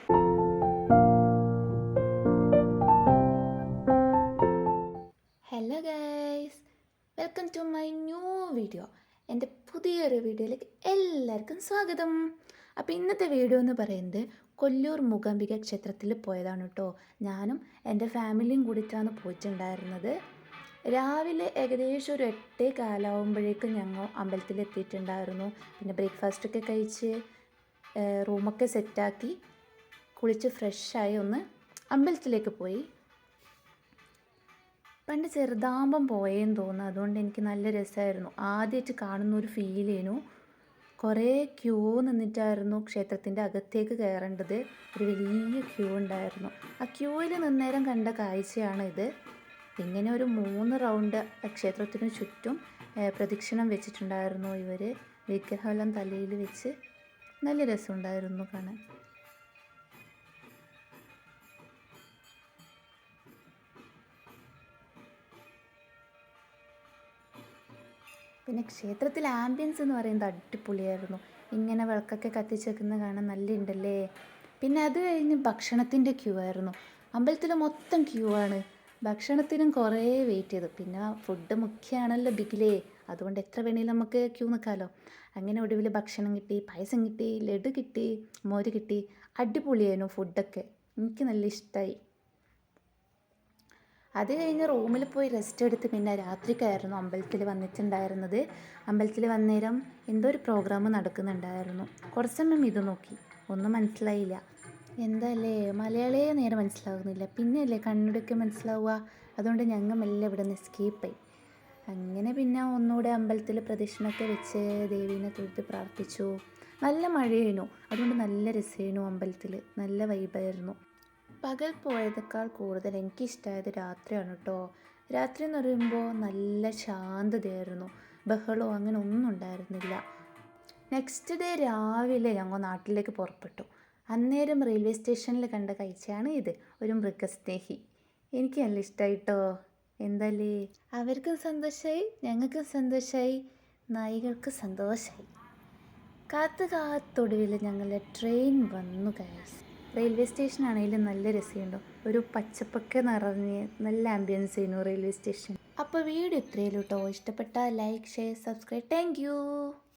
Hello guys, welcome to my new video. എൻ്റെ പുതിയൊരു വീഡിയോയിലേക്ക് എല്ലാവർക്കും സ്വാഗതം. അപ്പോൾ ഇന്നത്തെ വീഡിയോ എന്ന് പറയുന്നത് കൊല്ലൂർ മൂകാംബിക ക്ഷേത്രത്തിൽ പോയതാണ് കേട്ടോ. ഞാനും എൻ്റെ ഫാമിലിയും കൂടിയിട്ടാണ് പോയിട്ടുണ്ടായിരുന്നത്. രാവിലെ ഏകദേശം ഒരു 8:15 ഞങ്ങൾ അമ്പലത്തിലെത്തിയിട്ടുണ്ടായിരുന്നു. പിന്നെ ബ്രേക്ക്ഫാസ്റ്റൊക്കെ കഴിച്ച് റൂമൊക്കെ സെറ്റാക്കി കുളിച്ച് ഫ്രഷായി ഒന്ന് അമ്പലത്തിലേക്ക് പോയി. പണ്ട് ചെറുതാകുമ്പം പോയെന്ന് തോന്നുന്നു, അതുകൊണ്ട് എനിക്ക് നല്ല രസമായിരുന്നു. ആദ്യമായിട്ട് കാണുന്ന ഒരു ഫീൽ ചെയ്യുന്നു. കുറേ ക്യൂ നിന്നിട്ടായിരുന്നു ക്ഷേത്രത്തിൻ്റെ അകത്തേക്ക് കയറേണ്ടത്. ഒരു വലിയ ക്യൂ ഉണ്ടായിരുന്നു. ആ ക്യൂവിൽ നിന്നേരം കണ്ട കാഴ്ചയാണ് ഇത്. ഇങ്ങനെ ഒരു 3 റൗണ്ട് ക്ഷേത്രത്തിന് ചുറ്റും പ്രദക്ഷിണം വെച്ചിട്ടുണ്ടായിരുന്നു ഇവർ. വിഗ്രഹമെല്ലാം തലയിൽ വെച്ച് നല്ല രസമുണ്ടായിരുന്നു കാണാൻ. പിന്നെ ക്ഷേത്രത്തിലെ ആംബിയൻസ് എന്ന് പറയുന്നത് അടിപൊളിയായിരുന്നു. ഇങ്ങനെ വിളക്കൊക്കെ കത്തിച്ച് വെക്കുന്നത് കാണാൻ നല്ല ഉണ്ടല്ലേ. പിന്നെ അത് കഴിഞ്ഞ് ഭക്ഷണത്തിൻ്റെ ക്യൂ ആയിരുന്നു. അമ്പലത്തിൽ മൊത്തം ക്യൂ ആണ്. ഭക്ഷണത്തിനും കുറേ വെയിറ്റ് ചെയ്തു. പിന്നെ ഫുഡ് മുഖ്യമാണല്ലോ ബിഗിലേ, അതുകൊണ്ട് എത്ര വേണേലും നമുക്ക് ക്യൂ നിൽക്കാമല്ലോ. അങ്ങനെ ഒടുവിൽ ഭക്ഷണം കിട്ടി, പായസം കിട്ടി, ലഡു കിട്ടി, മോര് കിട്ടി. അടിപൊളിയായിരുന്നു ഫുഡൊക്കെ. എനിക്ക് നല്ല ഇഷ്ടമായി. അത് കഴിഞ്ഞ് റൂമിൽ പോയി റെസ്റ്റ് എടുത്ത് പിന്നെ രാത്രിക്കായിരുന്നു അമ്പലത്തിൽ വന്നിട്ടുണ്ടായിരുന്നത്. അമ്പലത്തിൽ വന്നേരം എന്തോ ഒരു പ്രോഗ്രാം നടക്കുന്നുണ്ടായിരുന്നു. കുറച്ച് സമയം ഇത് നോക്കി, ഒന്നും മനസ്സിലായില്ല. എന്താല്ലേ മലയാളിയെ നേരെ മനസ്സിലാകുന്നില്ല, പിന്നെയല്ലേ കണ്ണടയൊക്കെ മനസ്സിലാവുക. അതുകൊണ്ട് ഞങ്ങൾ മെല്ലെ ഇവിടെ നിന്ന് എസ്കേപ്പായി. അങ്ങനെ പിന്നെ ഒന്നുകൂടെ അമ്പലത്തിൽ പ്രദക്ഷിണമൊക്കെ വെച്ച് ദേവീനെ തൊഴുത്ത് പ്രാർത്ഥിച്ചു. നല്ല മഴയായിരുന്നു, അതുകൊണ്ട് നല്ല രസമായിരുന്നു. അമ്പലത്തിൽ നല്ല വൈബായിരുന്നു. പകൽ പോയതിനേക്കാൾ കൂടുതൽ എനിക്കിഷ്ടമായത് രാത്രിയാണ് കേട്ടോ. രാത്രി എന്ന് പറയുമ്പോൾ നല്ല ശാന്തതയായിരുന്നു. ബഹളമോ അങ്ങനെ ഒന്നും ഉണ്ടായിരുന്നില്ല. നെക്സ്റ്റ് ഡേ രാവിലെ ഞങ്ങൾ നാട്ടിലേക്ക് പുറപ്പെട്ടു. അന്നേരം റെയിൽവേ സ്റ്റേഷനിൽ കണ്ട കാഴ്ചയാണ് ഇത്. ഒരു മൃഗസ്നേഹി. എനിക്ക് നല്ല ഇഷ്ടമായി കേട്ടോ. എന്തായാലേ അവർക്കും സന്തോഷമായി, ഞങ്ങൾക്കും സന്തോഷമായി, നായികൾക്ക് സന്തോഷമായി. കാത്തൊടുവിൽ ഞങ്ങളുടെ ട്രെയിൻ വന്നു ഗൈസ്. റെയിൽവേ സ്റ്റേഷൻ ആണെങ്കിലും നല്ല രസമുണ്ടോ. ഒരു പച്ചപ്പൊക്കെ നിറഞ്ഞ് നല്ല ആംബിയൻസ് ചെയ്യുന്നു റെയിൽവേ സ്റ്റേഷൻ. അപ്പോൾ വീഡിയോ ഇത്രയേ ഉള്ളൂ കേട്ടോ. ഇഷ്ടപ്പെട്ടാൽ like, share, subscribe. Thank you.